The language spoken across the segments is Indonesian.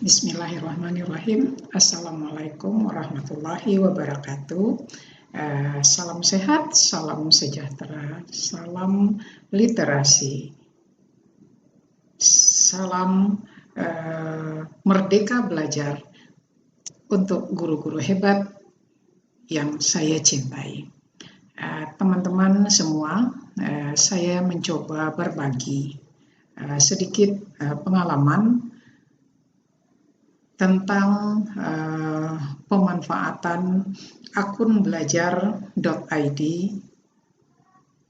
Bismillahirrahmanirrahim. Assalamualaikum warahmatullahi wabarakatuh. Salam sehat, salam sejahtera, salam literasi, salam merdeka belajar untuk guru-guru hebat yang saya cintai. Teman-teman semua, saya mencoba berbagi sedikit pengalaman tentang pemanfaatan akun belajar.id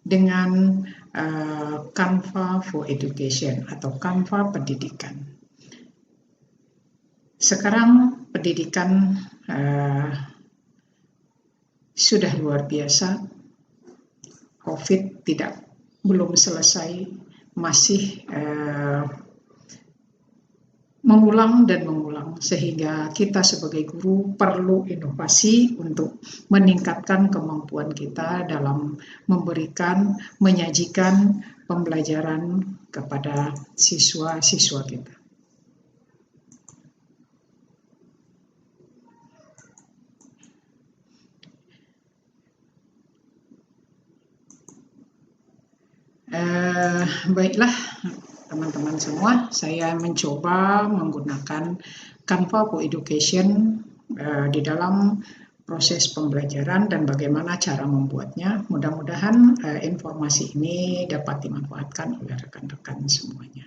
dengan Canva for Education atau Canva pendidikan. Sekarang pendidikan sudah luar biasa. COVID belum selesai, masih mengulang dan mengulang, sehingga kita sebagai guru perlu inovasi untuk meningkatkan kemampuan kita dalam menyajikan pembelajaran kepada siswa-siswa kita. Baiklah teman-teman semua, saya mencoba menggunakan Canva for Education di dalam proses pembelajaran dan bagaimana cara membuatnya. Mudah-mudahan informasi ini dapat dimanfaatkan oleh rekan-rekan semuanya.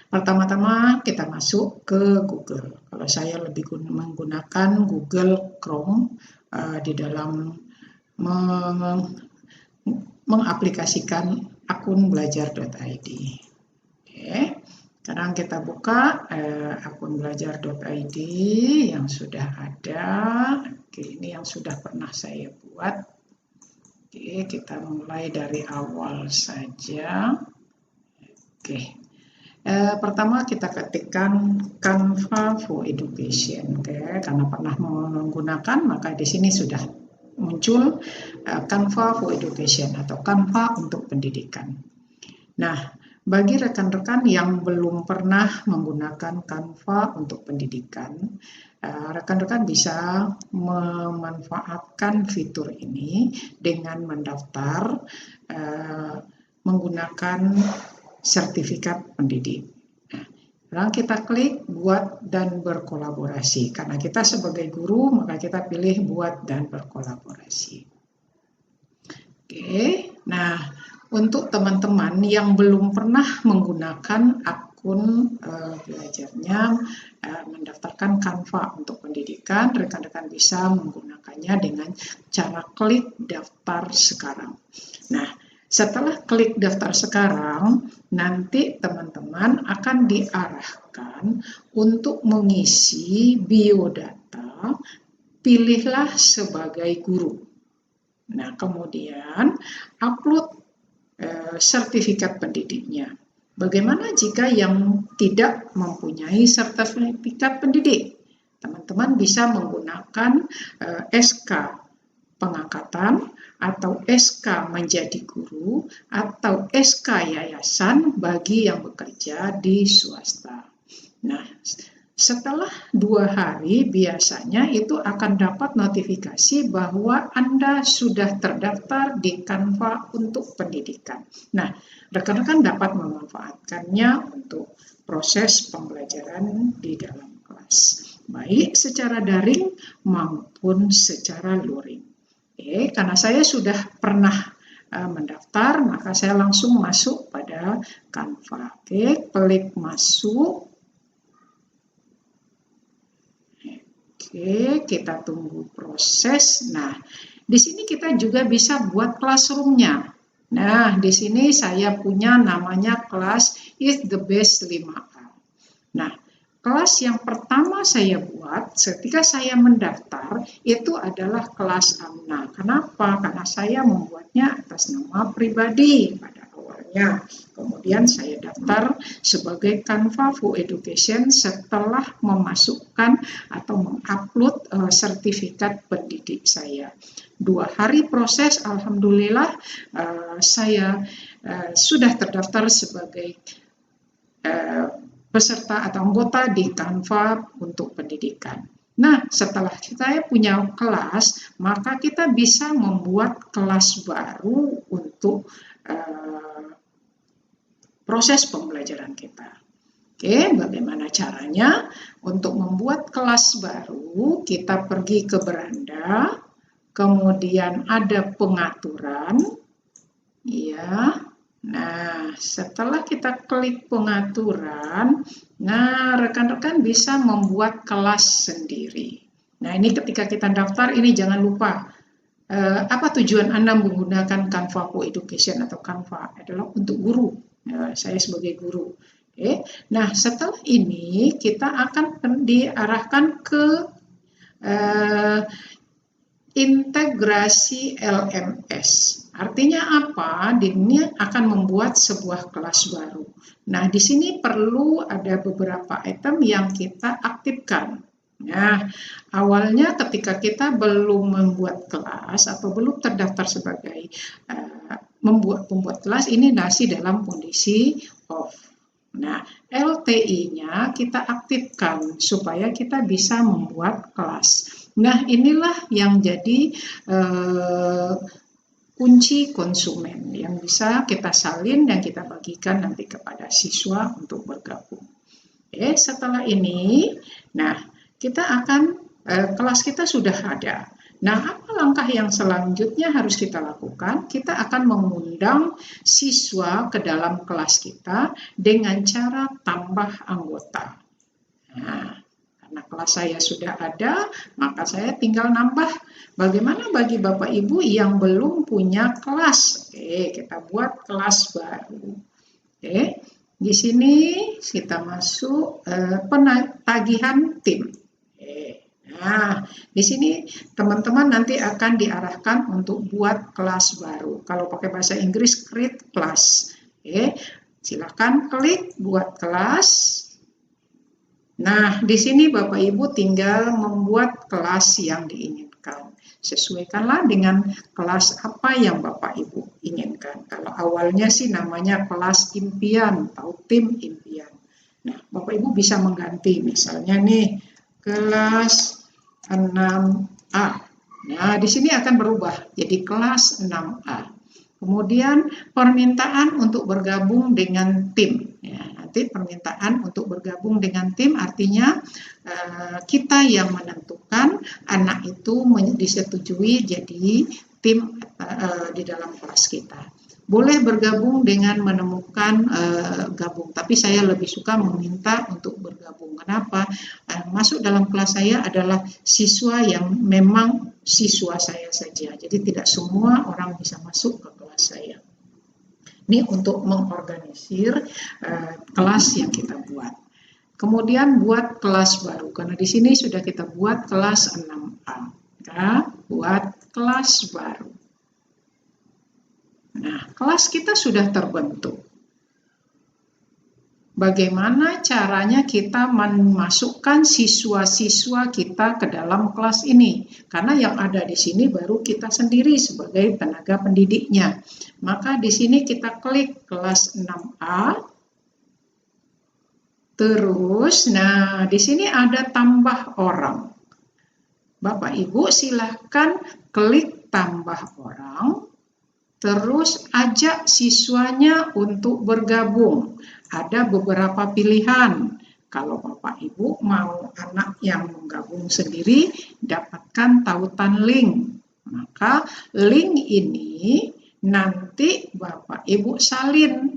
Pertama-tama kita masuk ke Google. Kalau saya lebih menggunakan Google Chrome di dalam mengaplikasikan akun belajar.id. Oke, sekarang kita buka akun belajar.id yang sudah ada. Oke, ini yang sudah pernah saya buat. Oke, kita mulai dari awal saja. Oke, pertama kita ketikkan Canva for Education. Oke, karena pernah menggunakan, maka di sini sudah muncul Canva for Education atau Canva untuk pendidikan. Nah, bagi rekan-rekan yang belum pernah menggunakan Canva untuk pendidikan, rekan-rekan bisa memanfaatkan fitur ini dengan mendaftar menggunakan sertifikat pendidik. Sekarang kita klik buat dan berkolaborasi. Karena kita sebagai guru, maka kita pilih buat dan berkolaborasi. Oke, nah untuk teman-teman yang belum pernah menggunakan akun belajarnya, mendaftarkan Canva untuk pendidikan, rekan-rekan bisa menggunakannya dengan cara klik daftar sekarang. Nah, setelah klik daftar sekarang, nanti teman-teman akan diarahkan untuk mengisi biodata, pilihlah sebagai guru. Nah, kemudian upload sertifikat pendidiknya. Bagaimana jika yang tidak mempunyai sertifikat pendidik? Teman-teman bisa menggunakan SK pengangkatan atau SK menjadi guru atau SK yayasan bagi yang bekerja di swasta. Nah, setelah 2 hari biasanya itu akan dapat notifikasi bahwa Anda sudah terdaftar di Canva untuk pendidikan. Nah, rekan-rekan dapat memanfaatkannya untuk proses pembelajaran di dalam kelas, baik secara daring maupun secara luring. Karena saya sudah pernah mendaftar, maka saya langsung masuk pada Canva. Klik masuk. Oke, kita tunggu proses. Nah, di sini kita juga bisa buat classroom-nya. Nah, di sini saya punya namanya kelas is the best 5A. Nah, kelas yang pertama saya buat ketika saya mendaftar itu adalah kelas Amna. Kenapa? Karena saya membuatnya atas nama pribadi pada awalnya. Kemudian saya daftar sebagai Canva for Education setelah memasukkan atau mengupload sertifikat pendidik saya. 2 hari proses, alhamdulillah saya sudah terdaftar sebagai peserta atau anggota di Canva untuk pendidikan. Nah, setelah saya punya kelas, maka kita bisa membuat kelas baru untuk proses pembelajaran kita. Oke, bagaimana caranya? Untuk membuat kelas baru, kita pergi ke beranda, kemudian ada pengaturan, ya. Nah, setelah kita klik pengaturan, nah rekan-rekan bisa membuat kelas sendiri. Nah, ini ketika kita daftar, ini jangan lupa apa tujuan Anda menggunakan Canva for Education atau Canva adalah untuk guru. Saya sebagai guru. Oke. Nah, setelah ini kita akan diarahkan ke integrasi LMS. Artinya apa? Ini akan membuat sebuah kelas baru. Nah, di sini perlu ada beberapa item yang kita aktifkan. Nah, awalnya ketika kita belum membuat kelas atau belum terdaftar sebagai pembuat kelas, ini masih dalam kondisi off. Nah, LTI-nya kita aktifkan supaya kita bisa membuat kelas. Nah, inilah yang jadi kunci konsumen yang bisa kita salin dan kita bagikan nanti kepada siswa untuk bergabung. Oke, setelah ini, nah kita akan kelas kita sudah ada. Nah, apa langkah yang selanjutnya harus kita lakukan? Kita akan mengundang siswa ke dalam kelas kita dengan cara tambah anggota. Nah, karena kelas saya sudah ada, maka saya tinggal nambah. Bagaimana bagi Bapak Ibu yang belum punya kelas? Oke, kita buat kelas baru. Oke, di sini kita masuk tagihan tim. Nah, di sini teman-teman nanti akan diarahkan untuk buat kelas baru. Kalau pakai bahasa Inggris, create class. Oke, silakan klik buat kelas. Nah, di sini Bapak Ibu tinggal membuat kelas yang diinginkan. Sesuaikanlah dengan kelas apa yang Bapak Ibu inginkan. Kalau awalnya sih namanya kelas impian atau tim impian. Nah, Bapak Ibu bisa mengganti, misalnya nih kelas 6A. Nah, di sini akan berubah jadi kelas 6A. Kemudian permintaan untuk bergabung dengan tim. Ya, nanti permintaan untuk bergabung dengan tim artinya kita yang menentukan anak itu disetujui jadi tim di dalam kelas kita. Boleh bergabung dengan menemukan gabung, tapi saya lebih suka meminta untuk bergabung. Kenapa? Masuk dalam kelas saya adalah siswa yang memang siswa saya saja, jadi tidak semua orang bisa masuk ke kelas saya. Ini untuk mengorganisir kelas yang kita buat. Kemudian buat kelas baru, karena di sini sudah kita buat kelas 6A. Kita buat kelas baru. Nah, kelas kita sudah terbentuk. Bagaimana caranya kita memasukkan siswa-siswa kita ke dalam kelas ini? Karena yang ada di sini baru kita sendiri sebagai tenaga pendidiknya. Maka di sini kita klik kelas 6A. Terus, nah di sini ada tambah orang. Bapak Ibu silahkan klik tambah orang. Terus ajak siswanya untuk bergabung. Ada beberapa pilihan. Kalau Bapak Ibu mau anak yang menggabung sendiri, dapatkan tautan link. Maka link ini nanti Bapak Ibu salin,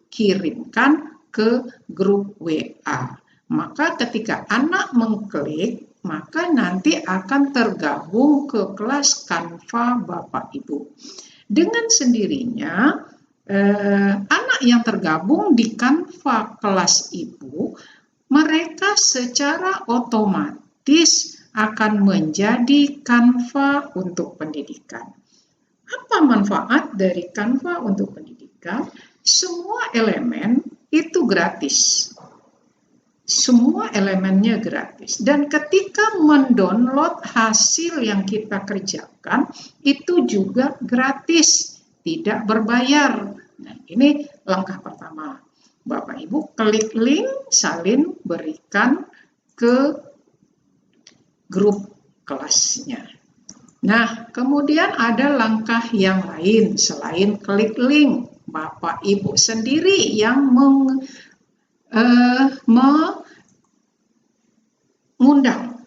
kirimkan ke grup WA. Maka ketika anak mengklik, maka nanti akan tergabung ke kelas Canva Bapak Ibu. Dengan sendirinya, anak yang tergabung di Canva kelas Ibu, mereka secara otomatis akan menjadi Canva untuk pendidikan. Apa manfaat dari Canva untuk pendidikan? Semua elemen itu gratis. Semua elemennya gratis. Dan ketika mendownload hasil yang kita kerjakan, itu juga gratis, tidak berbayar. Nah, ini langkah pertama. Bapak Ibu klik link, salin berikan ke grup kelasnya. Nah, kemudian ada langkah yang lain selain klik link. Bapak Ibu sendiri yang mengundang.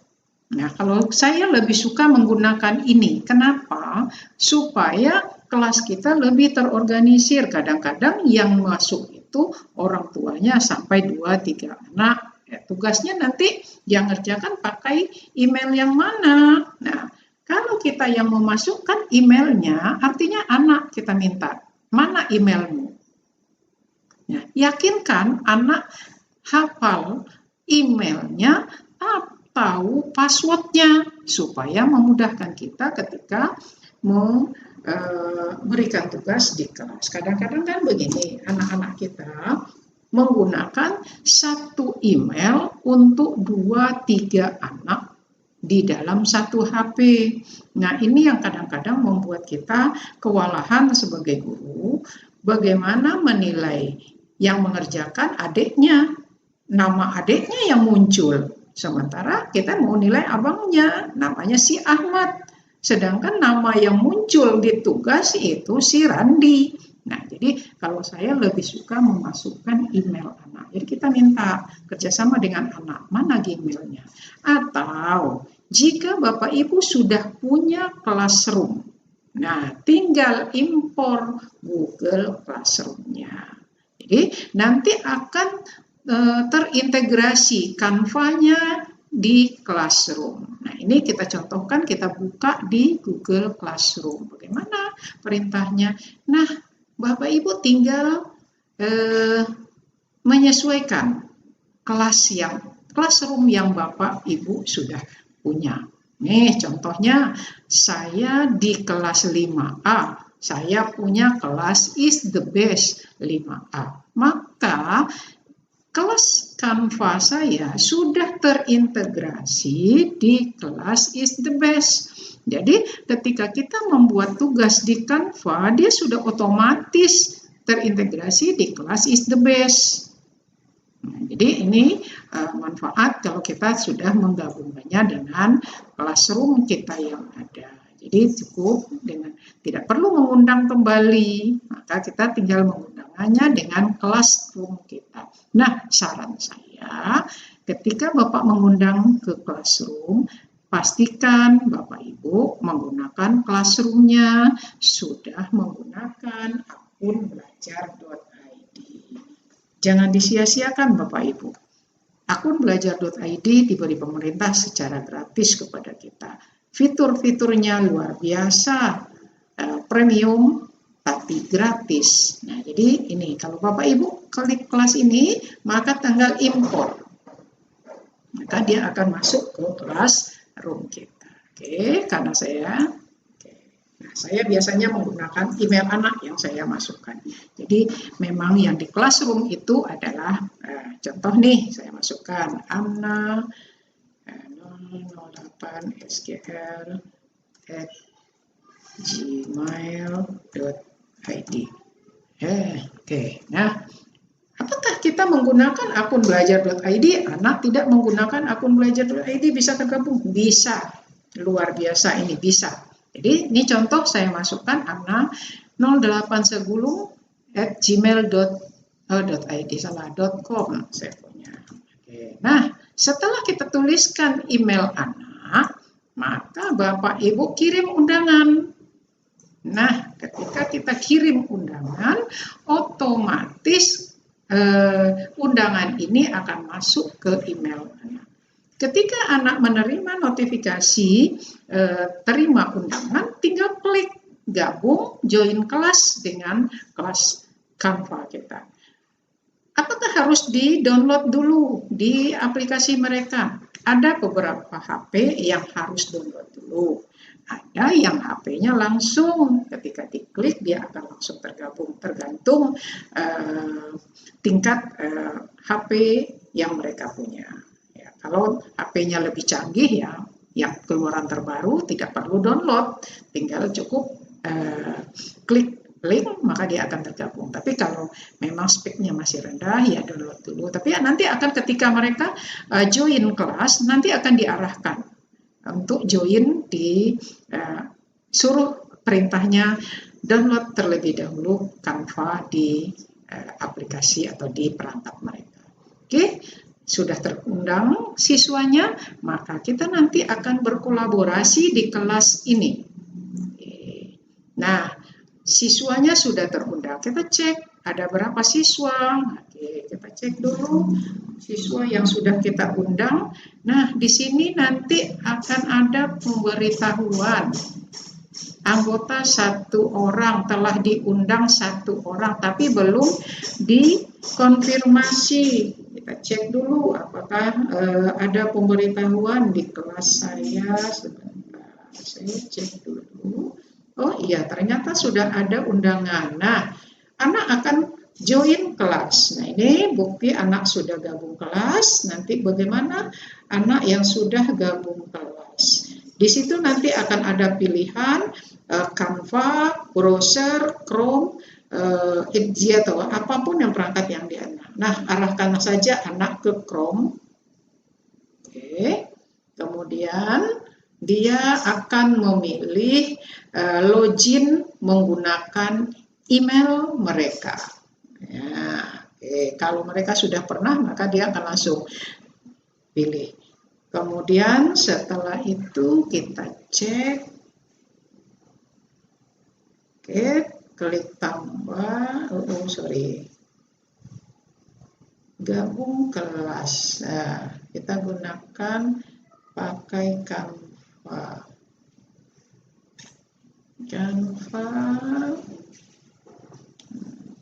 Nah, kalau saya lebih suka menggunakan ini. Kenapa? Supaya kelas kita lebih terorganisir. Kadang-kadang yang masuk itu orang tuanya sampai 2-3 anak. Ya, tugasnya nanti yang ngerjakan pakai email yang mana. Nah, kalau kita yang memasukkan emailnya, artinya anak kita minta, mana emailmu? Ya, yakinkan anak hafal emailnya atau passwordnya supaya memudahkan kita ketika memberikan tugas di kelas. Kadang-kadang kan begini, anak-anak kita menggunakan satu email untuk 2-3 anak di dalam satu HP. Nah, ini yang kadang-kadang membuat kita kewalahan sebagai guru, bagaimana menilai yang mengerjakan adiknya, nama adiknya yang muncul. Sementara kita mau nilai abangnya, namanya si Ahmad. Sedangkan nama yang muncul di tugas itu si Randi. Nah, jadi kalau saya lebih suka memasukkan email anak. Jadi kita minta kerjasama dengan anak, mana emailnya. Atau jika Bapak Ibu sudah punya classroom, nah tinggal impor Google Classroom-nya. Jadi nanti akan terintegrasi Canva-nya di Classroom. Nah, ini kita contohkan, kita buka di Google Classroom. Bagaimana perintahnya? Nah, Bapak Ibu tinggal menyesuaikan classroom yang Bapak Ibu sudah punya. Nih contohnya saya di kelas 5A, saya punya kelas is the best 5A. Maka kelas Canva saya sudah terintegrasi di kelas is the best. Jadi ketika kita membuat tugas di Canva, dia sudah otomatis terintegrasi di kelas is the best. Nah, jadi ini manfaat kalau kita sudah menggabungkannya dengan classroom kita yang ada. Jadi cukup dengan tidak perlu mengundang kembali, maka kita tinggal mengundangannya dengan classroom kita. Nah, saran saya ketika Bapak mengundang ke classroom, pastikan Bapak Ibu menggunakan classroom-nya sudah menggunakan akun belajar.id. Jangan disia-siakan Bapak Ibu. Akun belajar.id diberi pemerintah secara gratis kepada kita. Fitur-fiturnya luar biasa, premium tapi gratis. Nah, jadi ini kalau Bapak Ibu klik kelas ini, maka tinggal import. Maka dia akan masuk ke kelas room kita. Oke, karena saya biasanya menggunakan email anak yang saya masukkan. Jadi memang yang di classroom itu adalah contoh nih, saya masukkan Amna 08sgr@gmail.id. Oke. Nah, apakah kita menggunakan akun belajar.id? Anak tidak menggunakan akun belajar.id bisa tergabung? Bisa. Luar biasa ini bisa. Jadi ini contoh saya masukkan Amna 0810@gmail.id .com saya punya. Oke. Nah, setelah kita tuliskan email anak, maka Bapak Ibu kirim undangan. Nah, ketika kita kirim undangan, otomatis undangan ini akan masuk ke email anak. Ketika anak menerima notifikasi terima undangan, tinggal klik gabung join kelas dengan kelas Canva kita. Apakah harus di-download dulu di aplikasi mereka? Ada beberapa HP yang harus download dulu. Ada yang HP-nya langsung ketika diklik dia akan langsung tergabung, tergantung tingkat HP yang mereka punya. Ya, kalau HP-nya lebih canggih ya, yang keluaran terbaru tidak perlu download, tinggal cukup klik link, maka dia akan tergabung. Tapi kalau memang speknya masih rendah, ya download dulu. Tapi nanti akan ketika mereka join kelas, nanti akan diarahkan untuk join di suruh perintahnya download terlebih dahulu Canva di aplikasi atau di perangkat mereka. Oke, sudah terundang siswanya, maka kita nanti akan berkolaborasi di kelas ini. Nah, siswanya sudah terundang. Kita cek ada berapa siswa. Oke, kita cek dulu siswa yang sudah kita undang. Nah, di sini nanti akan ada pemberitahuan. Anggota 1 orang, telah diundang 1 orang, tapi belum dikonfirmasi. Kita cek dulu apakah ada pemberitahuan di kelas saya. Sebentar, saya cek dulu. Oh iya, ternyata sudah ada undangan. Nah, anak akan join kelas. Nah, ini bukti anak sudah gabung kelas. Nanti bagaimana anak yang sudah gabung kelas. Di situ nanti akan ada pilihan Canva, browser, Chrome, Edge atau apapun yang perangkat yang di anak. Nah, arahkan saja anak ke Chrome. Oke. Kemudian dia akan memilih login menggunakan email mereka. Ya, kalau mereka sudah pernah, maka dia akan langsung pilih. Kemudian setelah itu kita cek. Oke, klik tambah. Gabung kelas. Nah, kita gunakan pakai Canva.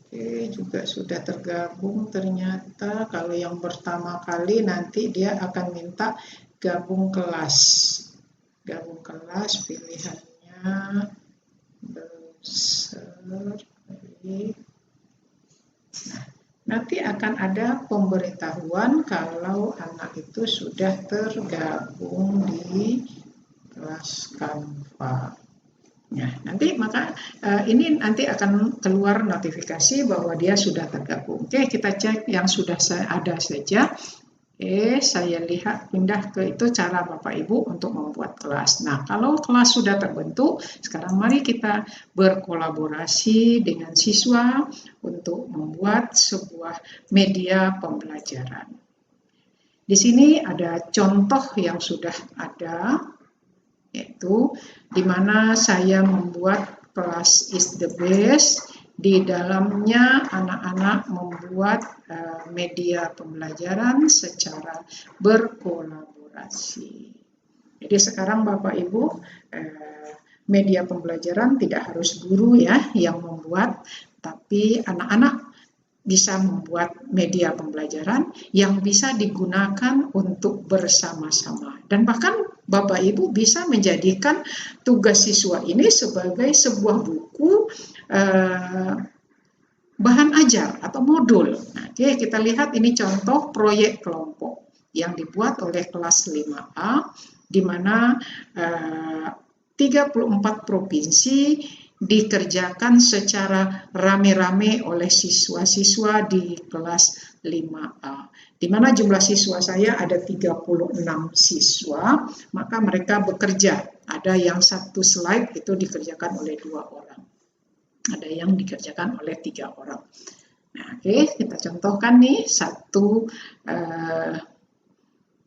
Oke, juga sudah tergabung ternyata. Kalau yang pertama kali nanti dia akan minta gabung kelas. Gabung kelas pilihannya browser. Nah, nanti akan ada pemberitahuan kalau anak itu sudah tergabung di kelas Canva. Nah, nanti maka ini nanti akan keluar notifikasi bahwa dia sudah tergabung. Oke, kita cek yang sudah ada saja. Oke, saya lihat pindah ke itu cara Bapak Ibu untuk membuat kelas. Nah, kalau kelas sudah terbentuk, sekarang mari kita berkolaborasi dengan siswa untuk membuat sebuah media pembelajaran. Di sini ada contoh yang sudah ada, yaitu di mana saya membuat kelas is the best. Di dalamnya anak-anak membuat media pembelajaran secara berkolaborasi. Jadi sekarang Bapak Ibu, media pembelajaran tidak harus guru ya yang membuat, tapi anak-anak bisa membuat media pembelajaran yang bisa digunakan untuk bersama-sama. Dan bahkan Bapak Ibu bisa menjadikan tugas siswa ini sebagai sebuah buku bahan ajar atau modul. Nah, oke, kita lihat ini contoh proyek kelompok yang dibuat oleh kelas 5A, di mana 34 provinsi dikerjakan secara rame-rame oleh siswa-siswa di kelas 5A. Di mana jumlah siswa saya ada 36 siswa, maka mereka bekerja. Ada yang 1 slide itu dikerjakan oleh 2 orang. Ada yang dikerjakan oleh 3 orang. Nah, oke, kita contohkan nih satu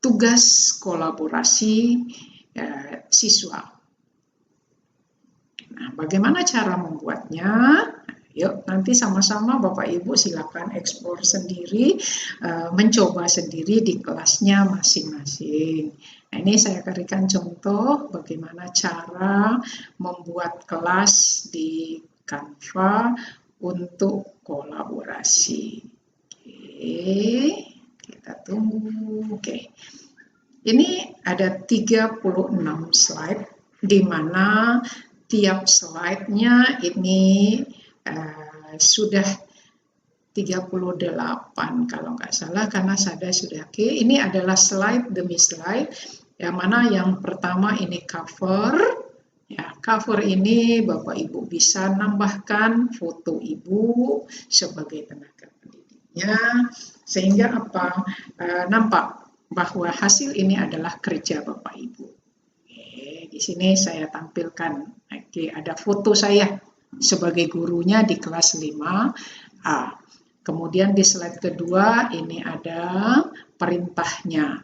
tugas kolaborasi siswa. Nah, bagaimana cara membuatnya? Yuk, nanti sama-sama Bapak Ibu silakan eksplor sendiri, mencoba sendiri di kelasnya masing-masing. Nah, ini saya berikan contoh bagaimana cara membuat kelas di Canva untuk kolaborasi. Oke, kita tunggu. Oke. Ini ada 36 slide di mana tiap slide-nya ini sudah 38 kalau nggak salah, karena saya sudah oke. Ini adalah slide demi slide, yang mana yang pertama ini cover, Ya, cover ini Bapak Ibu bisa nambahkan foto Ibu sebagai tenaga pendidiknya, sehingga apa? Nampak bahwa hasil ini adalah kerja Bapak Ibu. Oke, di sini saya tampilkan, oke, ada foto saya sebagai gurunya di kelas 5A. Kemudian di slide kedua ini ada perintahnya.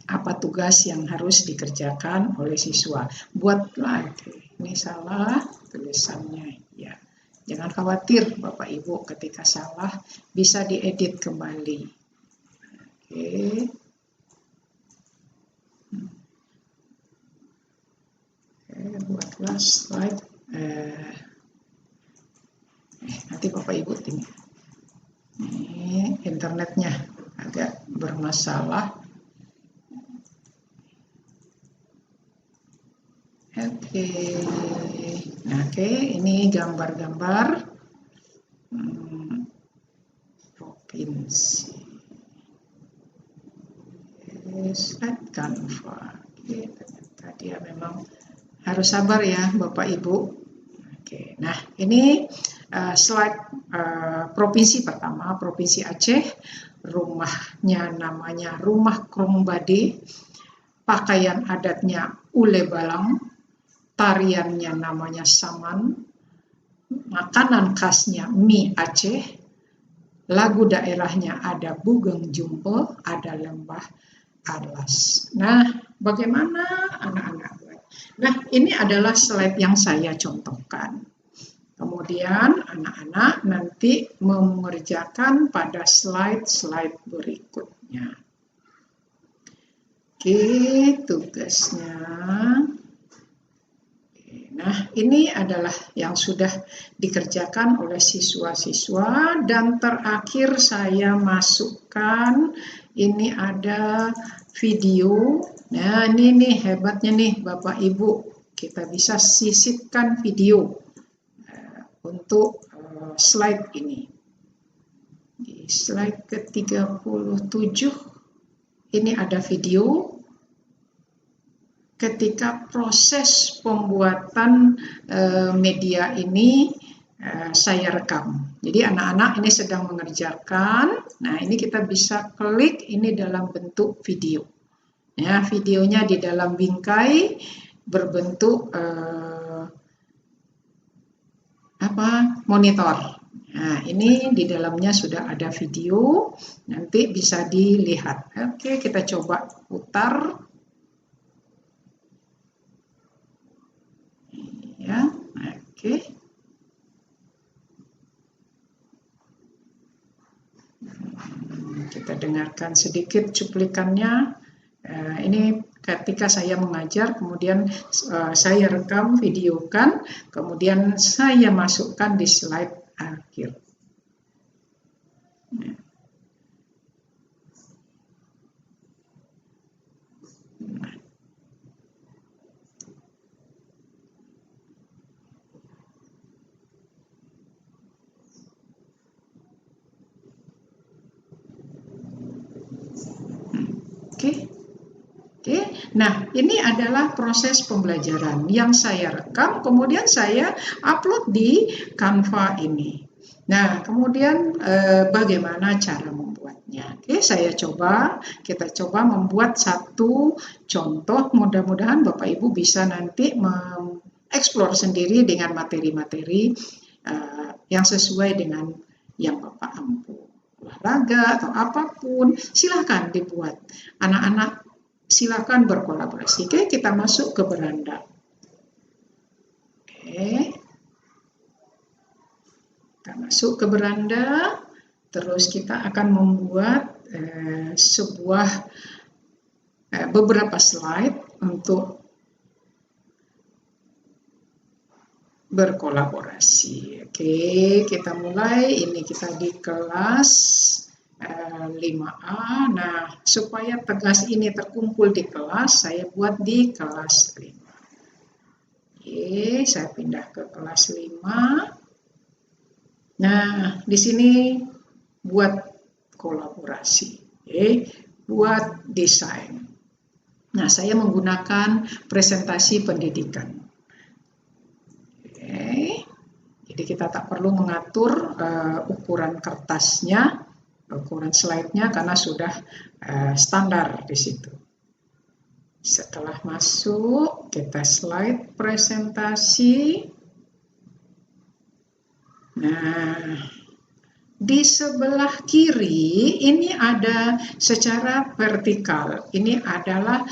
Apa tugas yang harus dikerjakan oleh siswa. Buatlah, ini salah tulisannya ya. Jangan khawatir Bapak Ibu, ketika salah bisa diedit kembali. Oke. Buatlah slide. Nanti Bapak Ibu tinggal. Ini internetnya agak bermasalah. Oke, ini gambar-gambar provinsi. Slide Canva. Oke, ternyata dia memang harus sabar ya Bapak Ibu. Oke, nah ini slide provinsi pertama, Provinsi Aceh. Rumahnya namanya Rumah Krombade. Pakaian adatnya ule balang, tariannya namanya saman, makanan khasnya mie Aceh, lagu daerahnya ada Bugeng Jumpe, ada Lembah Atlas. Nah, bagaimana anak-anak buat? Nah, ini adalah slide yang saya contohkan. Kemudian anak-anak nanti mengerjakan pada slide-slide berikutnya. Oke, tugasnya. Nah, ini adalah yang sudah dikerjakan oleh siswa-siswa, dan terakhir saya masukkan ini ada video. Nah, ini nih hebatnya nih Bapak Ibu, kita bisa sisipkan video untuk slide ini. Di slide ke-37 ini ada video ketika proses pembuatan media ini saya rekam. Jadi anak-anak ini sedang mengerjakan. Nah, ini kita bisa klik ini dalam bentuk video. Ya, videonya di dalam bingkai berbentuk monitor. Nah, ini di dalamnya sudah ada video, nanti bisa dilihat. Oke, kita coba putar. Ya, oke. Kita dengarkan sedikit cuplikannya. Ini ketika saya mengajar, kemudian saya rekam, videokan, kemudian saya masukkan di slide akhir. Oke, nah ini adalah proses pembelajaran yang saya rekam, kemudian saya upload di Canva ini. Nah, kemudian bagaimana cara membuatnya? Oke, kita coba membuat satu contoh. Mudah-mudahan Bapak Ibu bisa nanti mengeksplor sendiri dengan materi-materi yang sesuai dengan yang Bapak mampu. Olahraga atau apapun, silahkan dibuat. Anak-anak silakan berkolaborasi. Oke, kita masuk ke beranda. Oke. Kita masuk ke beranda, terus kita akan membuat beberapa slide untuk berkolaborasi. Oke, kita mulai. Ini kita di kelas 5A. Nah, supaya tugas ini terkumpul di kelas, saya buat di kelas 5. Oke, saya pindah ke kelas 5. Nah, di sini buat kolaborasi. Oke, buat desain. Nah, saya menggunakan presentasi pendidikan. Oke. Jadi kita tak perlu mengatur ukuran kertasnya, ukuran slide-nya karena sudah standar di situ. Setelah masuk, kita slide presentasi. Nah, di sebelah kiri ini ada secara vertikal. Ini adalah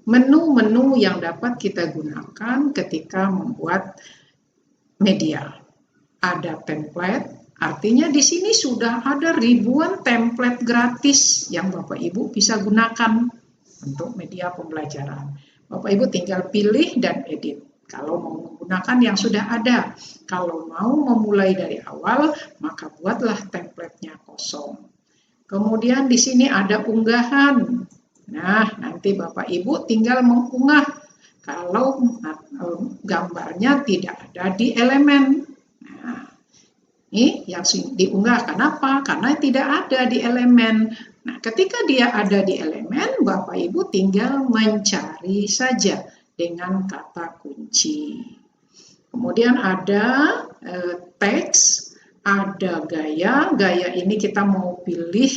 menu-menu yang dapat kita gunakan ketika membuat media. Ada template, artinya di sini sudah ada ribuan template gratis yang Bapak Ibu bisa gunakan untuk media pembelajaran. Bapak Ibu tinggal pilih dan edit. Kalau mau menggunakan yang sudah ada, kalau mau memulai dari awal, maka buatlah template-nya kosong. Kemudian di sini ada unggahan. Nah, nanti Bapak Ibu tinggal mengunggah kalau gambarnya tidak ada di elemen. Nah, ini yang diunggah. Kenapa? Karena tidak ada di elemen. Nah, ketika dia ada di elemen, Bapak Ibu tinggal mencari saja dengan kata kunci. Kemudian ada teks, ada gaya. Gaya ini kita mau pilih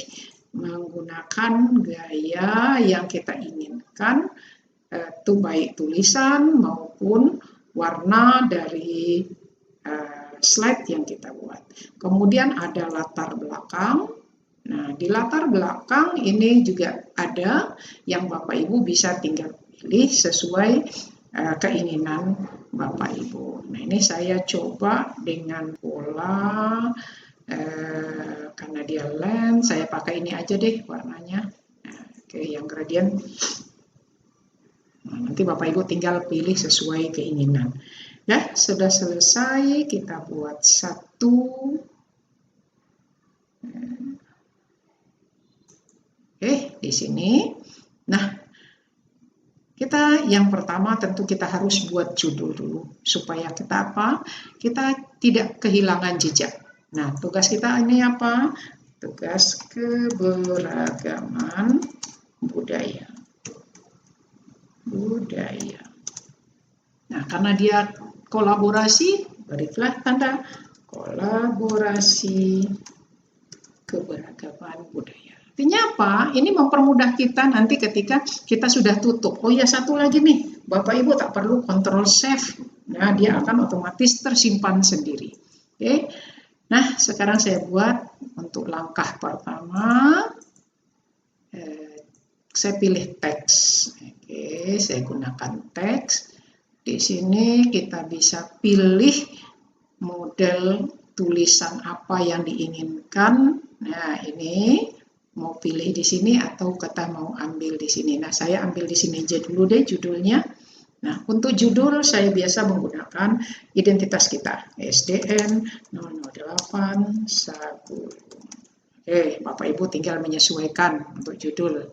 menggunakan gaya yang kita inginkan, itu baik tulisan maupun warna dari slide yang kita buat. Kemudian ada latar belakang. Nah, di latar belakang ini juga ada yang Bapak Ibu bisa tinggal pilih sesuai keinginan Bapak Ibu. Nah, ini saya coba dengan pola karena dia land, saya pakai ini aja deh warnanya. Nah, oke, yang gradient. Nah, nanti Bapak Ibu tinggal pilih sesuai keinginan. Ya, sudah selesai, kita buat satu. Di sini. Nah, kita yang pertama tentu kita harus buat judul dulu supaya kita apa? Kita tidak kehilangan jejak. Nah, tugas kita ini apa? Tugas keberagaman budaya. Nah, karena dia kolaborasi, berilah tanda kolaborasi keberagaman budaya. Artinya apa? Ini mempermudah kita nanti ketika kita sudah tutup. Oh ya, satu lagi nih, Bapak Ibu tak perlu kontrol save. Nah, dia akan otomatis tersimpan sendiri. Oke. Nah, sekarang saya buat untuk langkah pertama. Saya pilih teks. Oke, saya gunakan teks. Di sini kita bisa pilih model tulisan apa yang diinginkan. Nah, ini mau pilih di sini atau kita mau ambil di sini. Nah, saya ambil di sini aja dulu deh judulnya. Nah, untuk judul saya biasa menggunakan identitas kita, SDN 00810. Oke, Bapak Ibu tinggal menyesuaikan untuk judul.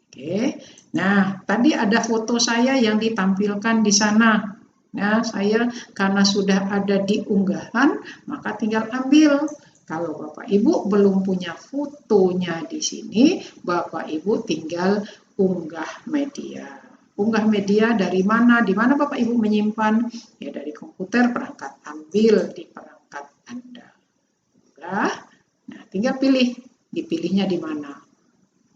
Oke. Nah, tadi ada foto saya yang ditampilkan di sana. Nah, saya karena sudah ada di unggahan, maka tinggal ambil. Kalau Bapak Ibu belum punya fotonya di sini, Bapak Ibu tinggal unggah media. Unggah media dari mana? Di mana Bapak Ibu menyimpan? Ya, dari komputer perangkat, ambil di perangkat Anda. Nah, tinggal pilih. Dipilihnya di mana?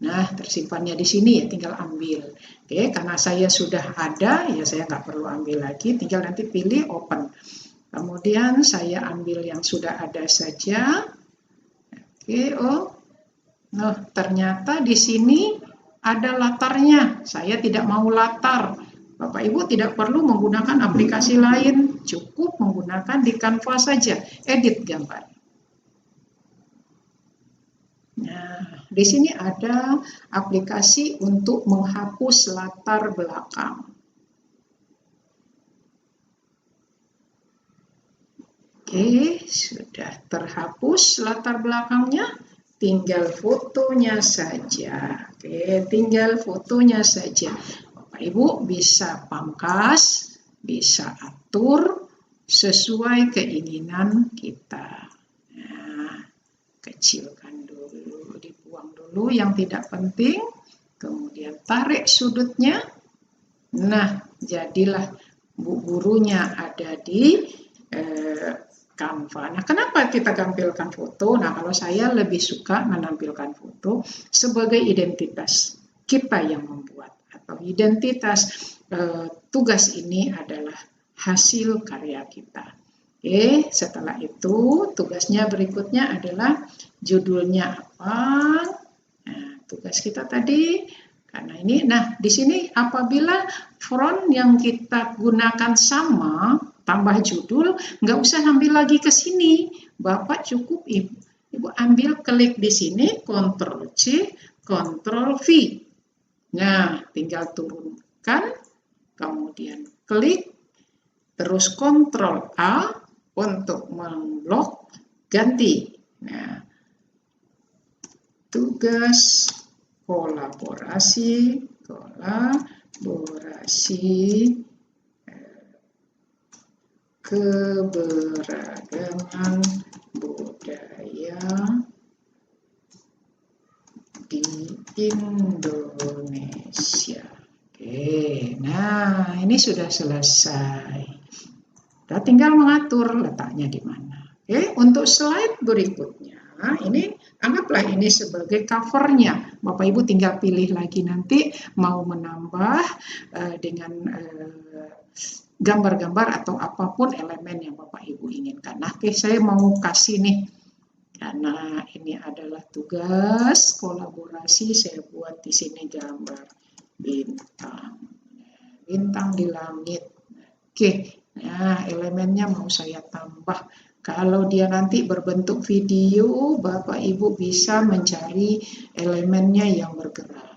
Nah, tersimpannya di sini ya, tinggal ambil. Oke, karena saya sudah ada, ya saya nggak perlu ambil lagi, tinggal nanti pilih open. Kemudian saya ambil yang sudah ada saja. Oke, ternyata di sini ada latarnya. Saya tidak mau latar. Bapak Ibu tidak perlu menggunakan aplikasi lain, cukup menggunakan di Canva saja. Edit gambar. Nah, di sini ada aplikasi untuk menghapus latar belakang. Oke, sudah terhapus latar belakangnya, tinggal fotonya saja. Oke, tinggal fotonya saja. Bapak Ibu bisa pangkas, bisa atur sesuai keinginan kita. Nah, kecilkan dulu, dibuang dulu yang tidak penting. tarik sudutnya. Nah, jadilah gurunya ada di Canva. Nah, kenapa kita tampilkan foto? Nah, kalau saya lebih suka menampilkan foto sebagai identitas kita yang membuat, atau identitas tugas ini adalah hasil karya kita. Oke, setelah itu tugasnya berikutnya adalah judulnya apa? Nah, tugas kita tadi karena ini. Nah, di sini apabila font yang kita gunakan sama, tambah judul, nggak usah ambil lagi ke sini. Bapak cukup Ibu ambil, klik di sini, Ctrl C, Ctrl V. Nah, tinggal turunkan, kemudian klik, terus Ctrl A untuk memblok, ganti. Nah, tugas kolaborasi keberagaman budaya di Indonesia. Oke, nah ini sudah selesai. Kita tinggal mengatur letaknya di mana. Oke, untuk slide berikutnya, ini anggaplah ini sebagai covernya. Bapak Ibu tinggal pilih lagi nanti mau menambah dengan gambar-gambar atau apapun elemen yang Bapak Ibu inginkan. Nah, oke, saya mau kasih nih, karena ini adalah tugas kolaborasi, saya buat di sini gambar bintang di langit. Oke, nah elemennya mau saya tambah. Kalau dia nanti berbentuk video, Bapak Ibu bisa mencari elemennya yang bergerak.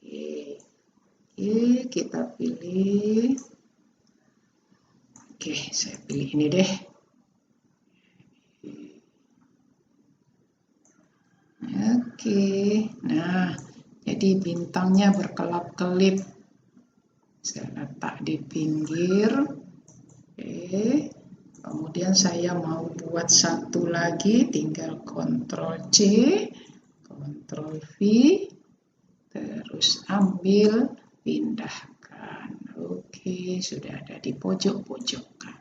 Oke, kita pilih. Oke, saya pilih ini deh. Oke, nah jadi bintangnya berkelap-kelip. Saya letak di pinggir. Oke, kemudian saya mau buat satu lagi, tinggal Ctrl C, Ctrl V, terus ambil, pindahkan. Oke, sudah ada di pojok-pojokan.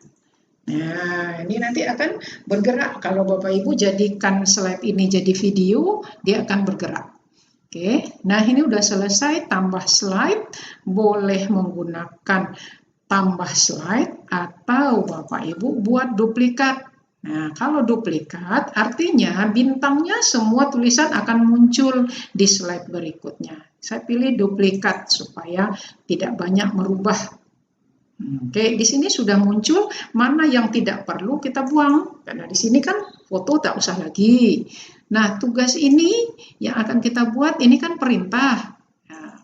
Nah, ini nanti akan bergerak. Kalau Bapak Ibu jadikan slide ini jadi video, dia akan bergerak. Oke, nah ini udah selesai. Tambah slide, boleh menggunakan tambah slide atau Bapak Ibu buat duplikat. Nah, kalau duplikat artinya bintangnya semua tulisan akan muncul di slide berikutnya. Saya pilih duplikat supaya tidak banyak merubah. Oke, di sini sudah muncul, mana yang tidak perlu kita buang. Karena di sini kan foto tak usah lagi. Nah, tugas ini yang akan kita buat, ini kan perintah. Nah,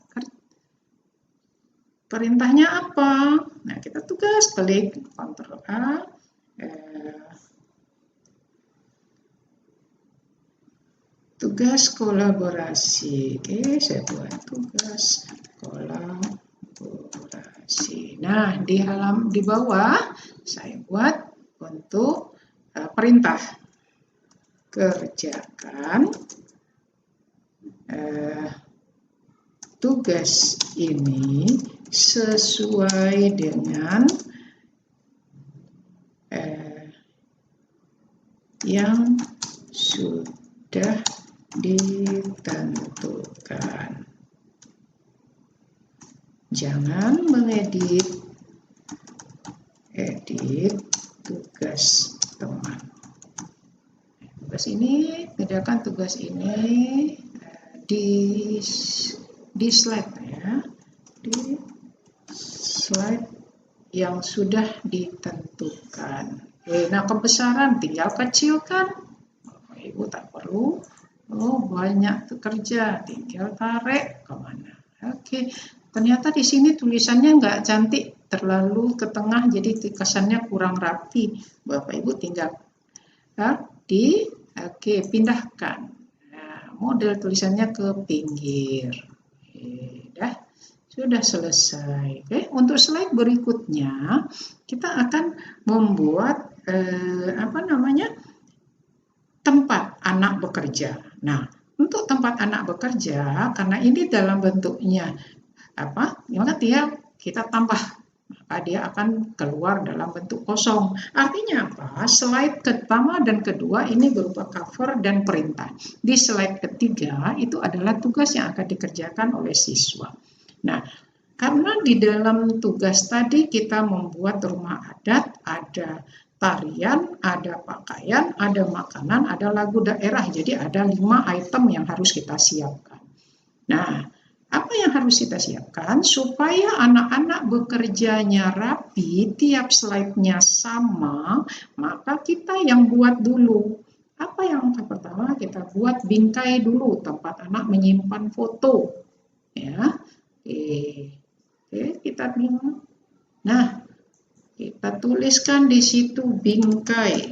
perintahnya apa? Nah, kita tugas, klik Ctrl A. Tugas kolaborasi. Oke, saya buat tugas kolaborasi. Nah, di bawah saya buat untuk perintah. Kerjakan tugas ini sesuai dengan yang sudah ditentukan. Jangan mengedit tugas teman. Tugas ini, kerjakan tugas ini di slide ya, di slide yang sudah ditentukan. Oke, nah kebesaran tinggal kecilkan. Bapak Ibu tak perlu banyak kerja, tinggal tarik kemana. Oke, ternyata di sini tulisannya nggak cantik, terlalu ke tengah, jadi kesannya kurang rapi. Bapak Ibu tinggal pindahkan. Nah, model tulisannya ke pinggir. Sudah selesai. Oke, untuk slide berikutnya kita akan membuat tempat anak bekerja. Nah, untuk tempat anak bekerja, karena ini dalam bentuknya apa, maka kita tambah, maka dia akan keluar dalam bentuk kosong. Artinya apa? Slide pertama dan kedua ini berupa cover dan perintah. Di slide ketiga itu adalah tugas yang akan dikerjakan oleh siswa. Nah, karena di dalam tugas tadi kita membuat rumah adat, ada tarian, ada pakaian, ada makanan, ada lagu daerah. Jadi ada 5 item yang harus kita siapkan. Nah, apa yang harus kita siapkan? Supaya anak-anak bekerjanya rapi, tiap slide-nya sama, maka kita yang buat dulu. Apa yang pertama? Kita buat bingkai dulu, tempat anak menyimpan foto. Ya, oke, kita bingung. Nah, kita tuliskan di situ bingkai.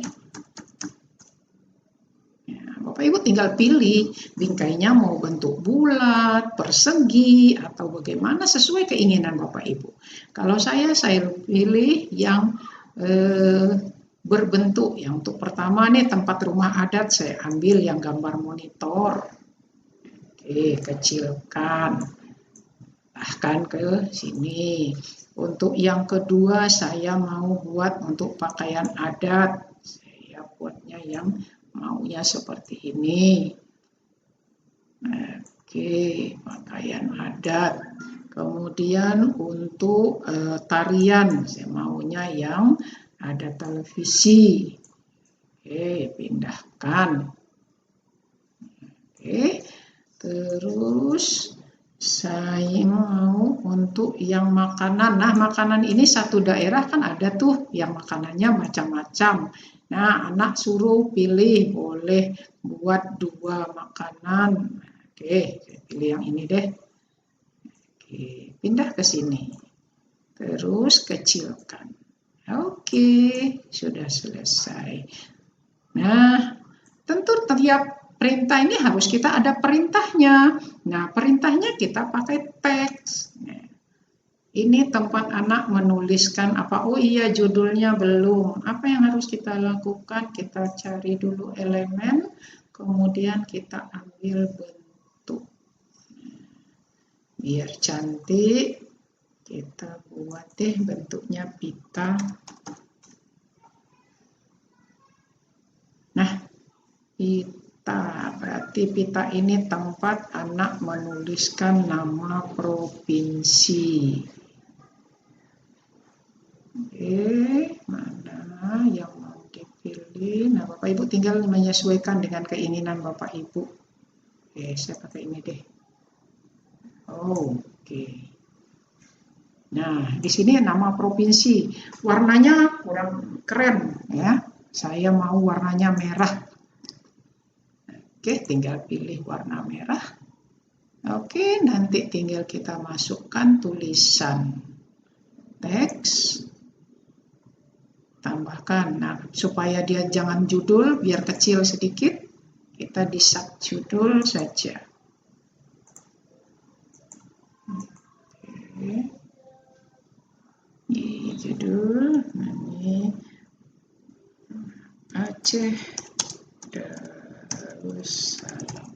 Ya, Bapak Ibu tinggal pilih bingkainya mau bentuk bulat, persegi, atau bagaimana sesuai keinginan Bapak Ibu. Kalau saya pilih yang berbentuk. Yang untuk pertama nih tempat rumah adat saya ambil yang gambar monitor. Oke, kecilkan. Bahkan ke sini. Untuk yang kedua saya mau buat untuk pakaian adat. Saya buatnya yang maunya seperti ini. Oke, pakaian adat. Kemudian untuk tarian, saya maunya yang ada televisi. Oke, pindahkan. Oke, terus saya mau untuk yang makanan. Nah, makanan ini satu daerah kan ada tuh yang makanannya macam-macam. Nah, anak suruh pilih, boleh buat 2 makanan. Oke, saya pilih yang ini deh. Oke, pindah ke sini. Terus kecilkan. Oke, sudah selesai. Nah, tentu tiap perintah ini harus kita ada perintahnya. Nah, perintahnya kita pakai teks. Nah, ini tempat anak menuliskan apa? Oh iya, judulnya belum. Apa yang harus kita lakukan? Kita cari dulu elemen, kemudian kita ambil bentuk. Biar cantik, kita buat deh bentuknya pita. Nah, pita, berarti pita ini tempat anak menuliskan nama provinsi. Oke, mana yang mau dipilih? Nah, Bapak Ibu tinggal menyesuaikan dengan keinginan Bapak Ibu. Oke, saya pakai ini deh. Oke. Nah, di sini nama provinsi. Warnanya kurang keren ya. Saya mau warnanya merah. Oke, tinggal pilih warna merah. Oke, nanti tinggal kita masukkan tulisan teks. Tambahkan. Nah, supaya dia jangan judul, biar kecil sedikit, kita di subjudul saja. Oke. Ini judul, ini Aceh Darussalam.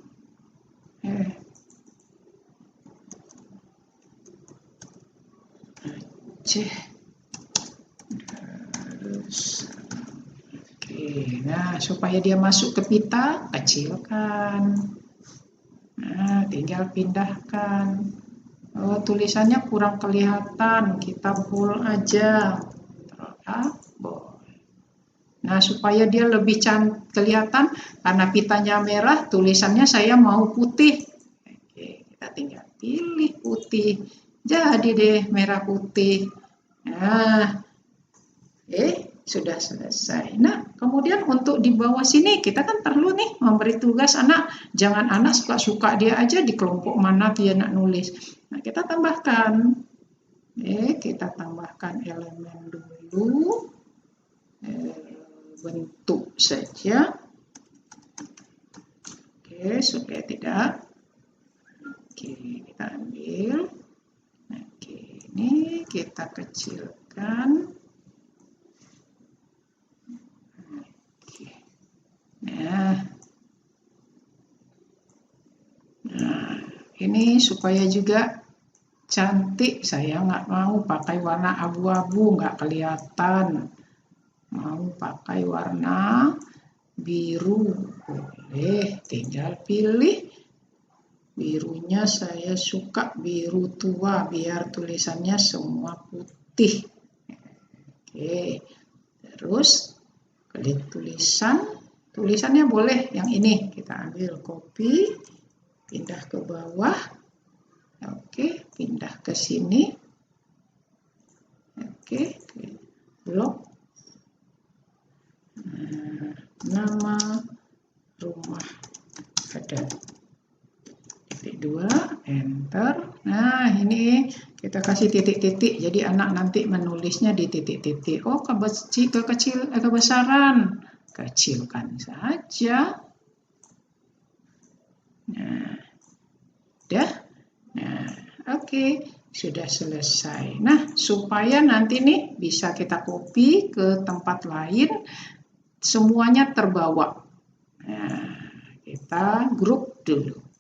Aceh Darussalam. Oke, nah supaya dia masuk ke pita, kecilkan. Nah, tinggal pindahkan. Oh, tulisannya kurang kelihatan, kita full aja. Nah, supaya dia lebih kelihatan, karena pitanya merah, tulisannya saya mau putih. Oke, kita tinggal pilih putih. Jadi deh merah putih. Nah, sudah selesai. Nah, kemudian untuk di bawah sini kita kan perlu nih memberi tugas anak. Jangan anak suka-suka dia aja di kelompok mana dia nak nulis. Nah, kita tambahkan. Kita tambahkan elemen dulu. Bentuk saja. Oke, supaya tidak. Oke, kita ambil. Oke, ini kita kecilkan. Nah, Nah, ini supaya juga cantik, saya nggak mau pakai warna abu-abu, nggak kelihatan. Mau pakai warna biru, boleh, tinggal pilih. Birunya saya suka biru tua, biar tulisannya semua putih. Oke, terus klik tulisan. Tulisannya boleh yang ini, kita ambil copy, pindah ke bawah. Oke, pindah ke sini. Oke, blok. Nama rumah ada titik 2, enter. Nah, ini kita kasih titik-titik, jadi anak nanti menulisnya di titik-titik. Oh, kebesaran, kecilkan saja. Nah, udah. Nah, oke, sudah selesai. Nah, supaya nanti nih bisa kita copy ke tempat lain, semuanya terbawa. Nah, kita grup dulu.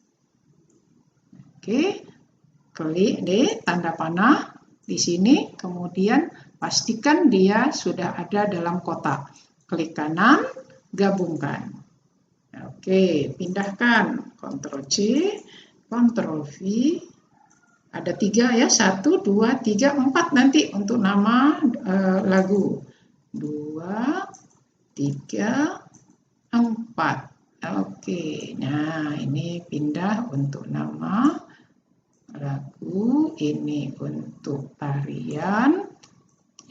Oke, klik deh tanda panah di sini, kemudian pastikan dia sudah ada dalam kotak. Klik kanan, gabungkan. Oke, pindahkan, Ctrl C, Ctrl V, ada 3 ya, 1, 2, 3, 4 nanti untuk nama lagu. 2, 3, 4. Oke, nah ini pindah untuk nama lagu, ini untuk tarian,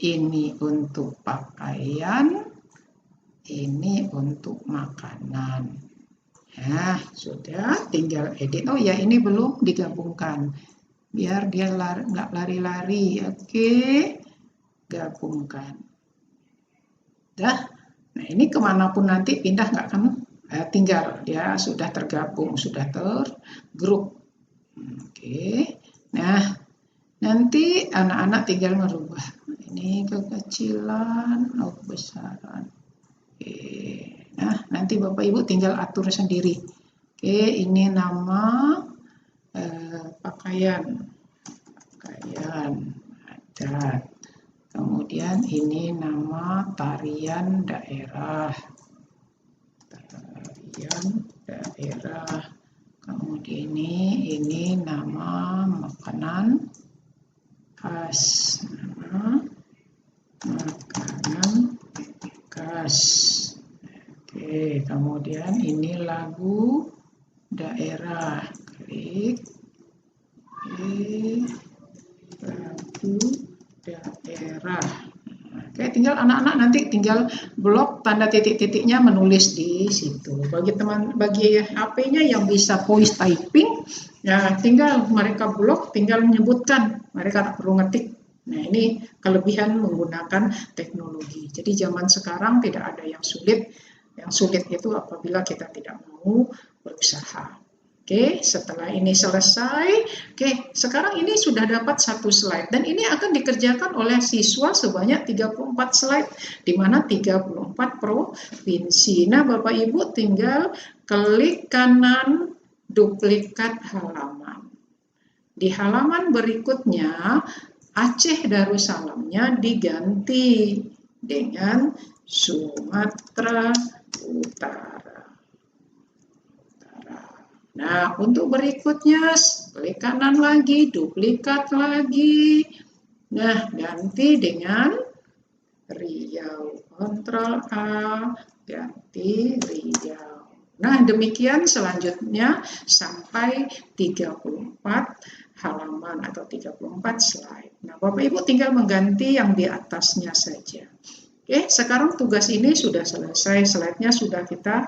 ini untuk pakaian, ini untuk makanan. Nah, sudah, tinggal edit. Oh ya, ini belum digabungkan, biar dia nggak lari-lari. Oke, gabungkan. Dah. Nah, ini kemanapun nanti pindah nggak akan tinggal, dia sudah tergabung, sudah tergrup. Oke, nah nanti anak-anak tinggal merubah ini kekecilan, oh kebesaran. Oke, nah nanti Bapak Ibu tinggal atur sendiri. Oke, ini nama pakaian adat. Kemudian ini nama tarian daerah. Kemudian ini nama makanan khas. Oke, kemudian ini lagu daerah. Klik lagu daerah. Oke, tinggal anak-anak nanti tinggal blok tanda titik-titiknya menulis di situ. Bagi HP-nya yang bisa voice typing, ya tinggal mereka blok, tinggal menyebutkan, mereka tak perlu ngetik. Nah, ini kelebihan menggunakan teknologi. Jadi zaman sekarang tidak ada yang sulit. Yang sulit itu apabila kita tidak mau berusaha. Oke, setelah ini selesai, oke, sekarang ini sudah dapat 1 slide dan ini akan dikerjakan oleh siswa sebanyak 34 slide, di mana 34 provinsi. Nah, Bapak Ibu tinggal klik kanan, duplikat halaman. Di halaman berikutnya, Aceh Darussalamnya diganti dengan Sumatera Utara. Nah, untuk berikutnya, klik kanan lagi, duplikat lagi. Nah, ganti dengan Riau. Ctrl A, ganti Riau. Nah, demikian selanjutnya sampai 34 halaman atau 34 slide. Nah, Bapak Ibu tinggal mengganti yang di atasnya saja. Oke, sekarang tugas ini sudah selesai, slide-nya sudah kita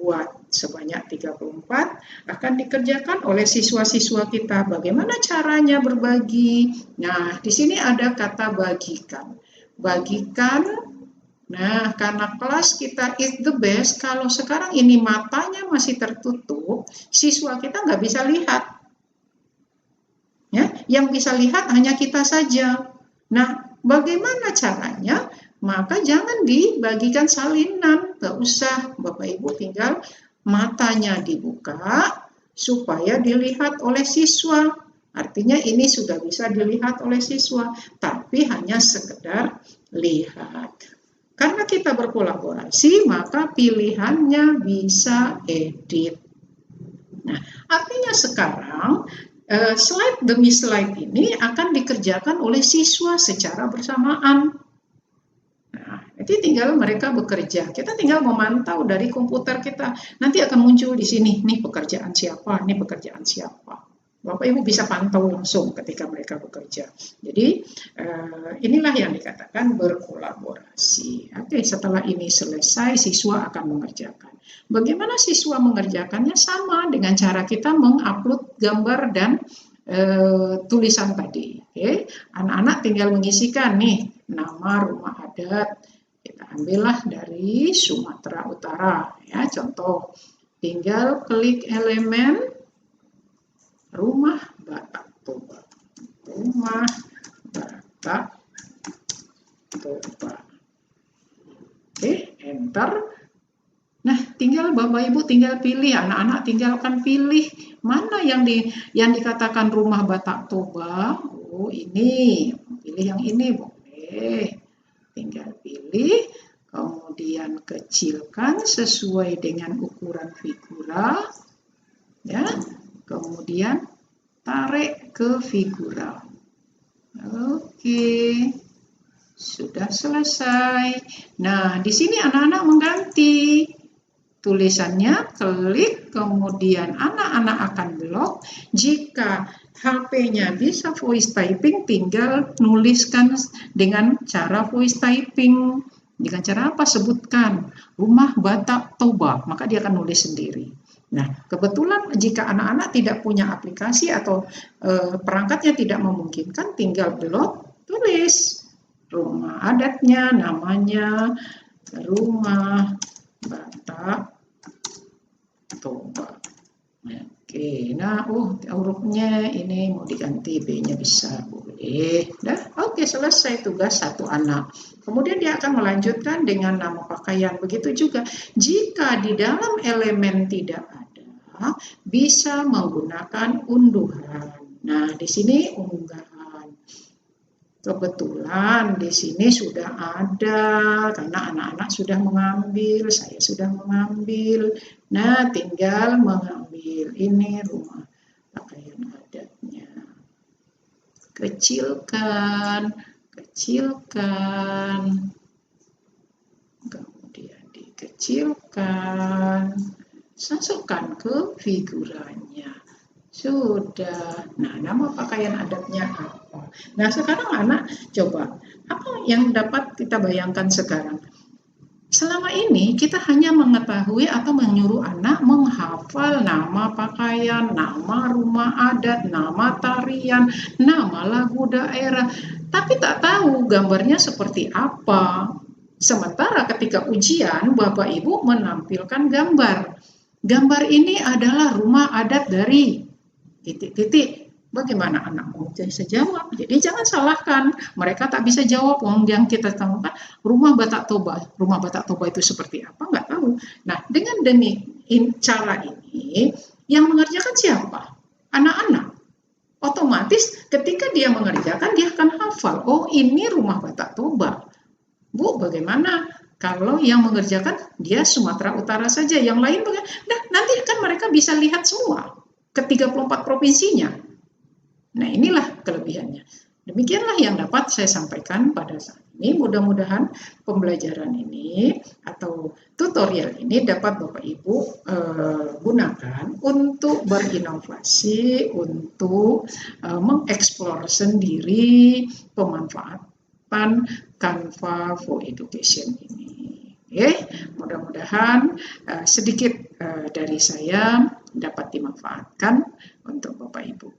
buat sebanyak 34, akan dikerjakan oleh siswa-siswa kita. Bagaimana caranya berbagi? Nah, di sini ada kata bagikan. Bagikan, nah karena kelas kita is the best, kalau sekarang ini matanya masih tertutup, siswa kita nggak bisa lihat. Ya, yang bisa lihat hanya kita saja. Nah, bagaimana caranya? Maka jangan dibagikan salinan, nggak usah. Bapak Ibu tinggal matanya dibuka, supaya dilihat oleh siswa. Artinya ini sudah bisa dilihat oleh siswa, tapi hanya sekedar lihat. Karena kita berkolaborasi, maka pilihannya bisa edit. Nah, artinya sekarang slide demi slide ini akan dikerjakan oleh siswa secara bersamaan. Nah, jadi tinggal mereka bekerja. Kita tinggal memantau dari komputer kita. Nanti akan muncul di sini, nih pekerjaan siapa, nih pekerjaan siapa. Bapak Ibu bisa pantau langsung ketika mereka bekerja. Jadi inilah yang dikatakan berkolaborasi. Oke, setelah ini selesai, siswa akan mengerjakan. Bagaimana siswa mengerjakannya? Sama dengan cara kita mengupload gambar dan tulisan tadi. Oke, anak-anak tinggal mengisikan nih nama rumah adat. Kita ambillah dari Sumatera Utara ya, contoh. Tinggal klik elemen rumah Batak Toba. Rumah Batak Toba. Oke, enter. Nah, tinggal Bapak Ibu tinggal pilih, anak-anak tinggalkan pilih mana yang dikatakan rumah Batak Toba. Oh, ini. Pilih yang ini, boleh. Tinggal pilih, kemudian kecilkan sesuai dengan ukuran figura. Ya. Kemudian tarik ke figura. Oke, sudah selesai. Nah, di sini anak-anak mengganti tulisannya, klik, kemudian anak-anak akan blok. Jika HP-nya bisa voice typing, tinggal nuliskan dengan cara voice typing. Dengan cara apa? Sebutkan rumah Batak Toba, maka dia akan nulis sendiri. Nah, kebetulan jika anak-anak tidak punya aplikasi atau perangkatnya tidak memungkinkan, tinggal blok, tulis rumah adatnya, namanya rumah Batak Toba. Oke, nah hurufnya ini mau diganti, B-nya bisa, boleh. Dah, oke, selesai tugas satu anak. Kemudian dia akan melanjutkan dengan nama pakaian. Begitu juga jika di dalam elemen tidak ada, bisa menggunakan unduhan. Nah, di sini unggahan. Kebetulan di sini sudah ada karena anak-anak sudah mengambil, saya sudah mengambil. Nah, tinggal mengambil ini rumah pakaian adatnya. Kecilkan, kemudian dikecilkan, masukkan ke figuranya. Sudah. Nah, nama pakaian adatnya apa? Nah, sekarang anak coba, apa yang dapat kita bayangkan sekarang? Selama ini kita hanya mengetahui atau menyuruh anak menghafal nama pakaian, nama rumah adat, nama tarian, nama lagu daerah, tapi tak tahu gambarnya seperti apa. Sementara ketika ujian, Bapak Ibu menampilkan gambar. Gambar ini adalah rumah adat dari titik-titik. Bagaimana anak mau bisa jawab? Jadi jangan salahkan, mereka tak bisa jawab. Yang kita temukan rumah Batak Toba. Rumah Batak Toba itu seperti apa? Nggak tahu. Nah, dengan cara ini, yang mengerjakan siapa? Anak-anak. Otomatis ketika dia mengerjakan, dia akan hafal. Oh, ini rumah Batak Toba. Bu, bagaimana kalau yang mengerjakan dia Sumatera Utara saja, yang lain bagaimana? Nah, nanti kan mereka bisa lihat semua ke 34 provinsinya. Nah, inilah kelebihannya. Demikianlah yang dapat saya sampaikan pada saat ini. Mudah-mudahan pembelajaran ini atau tutorial ini dapat Bapak Ibu gunakan untuk berinovasi, untuk mengeksplor sendiri pemanfaatan Canva for Education ini. Oke, mudah-mudahan sedikit dari saya dapat dimanfaatkan untuk Bapak Ibu.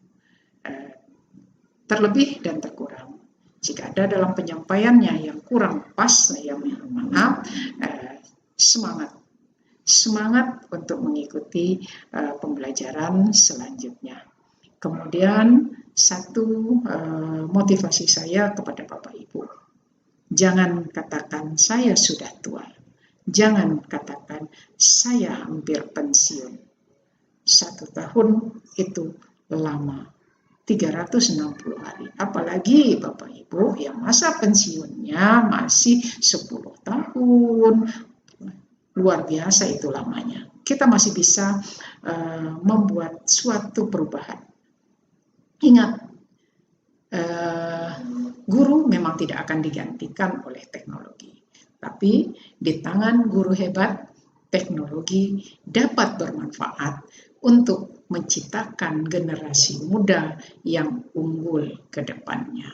Terlebih dan terkurang. Jika ada dalam penyampaiannya yang kurang pas, saya mohon maaf. Semangat untuk mengikuti pembelajaran selanjutnya. Kemudian satu motivasi saya kepada Bapak Ibu. Jangan katakan saya sudah tua. Jangan katakan saya hampir pensiun. 1 tahun itu lama, 360 hari. Apalagi Bapak Ibu yang masa pensiunnya masih 10 tahun. Luar biasa itu lamanya. Kita masih bisa membuat suatu perubahan. Ingat, guru memang tidak akan digantikan oleh teknologi. Tapi di tangan guru hebat, teknologi dapat bermanfaat untuk menciptakan generasi muda yang unggul ke depannya.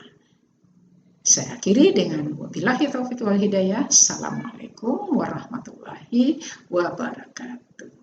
Saya akhiri dengan wabillahi taufiq wal hidayah. Assalamualaikum warahmatullahi wabarakatuh.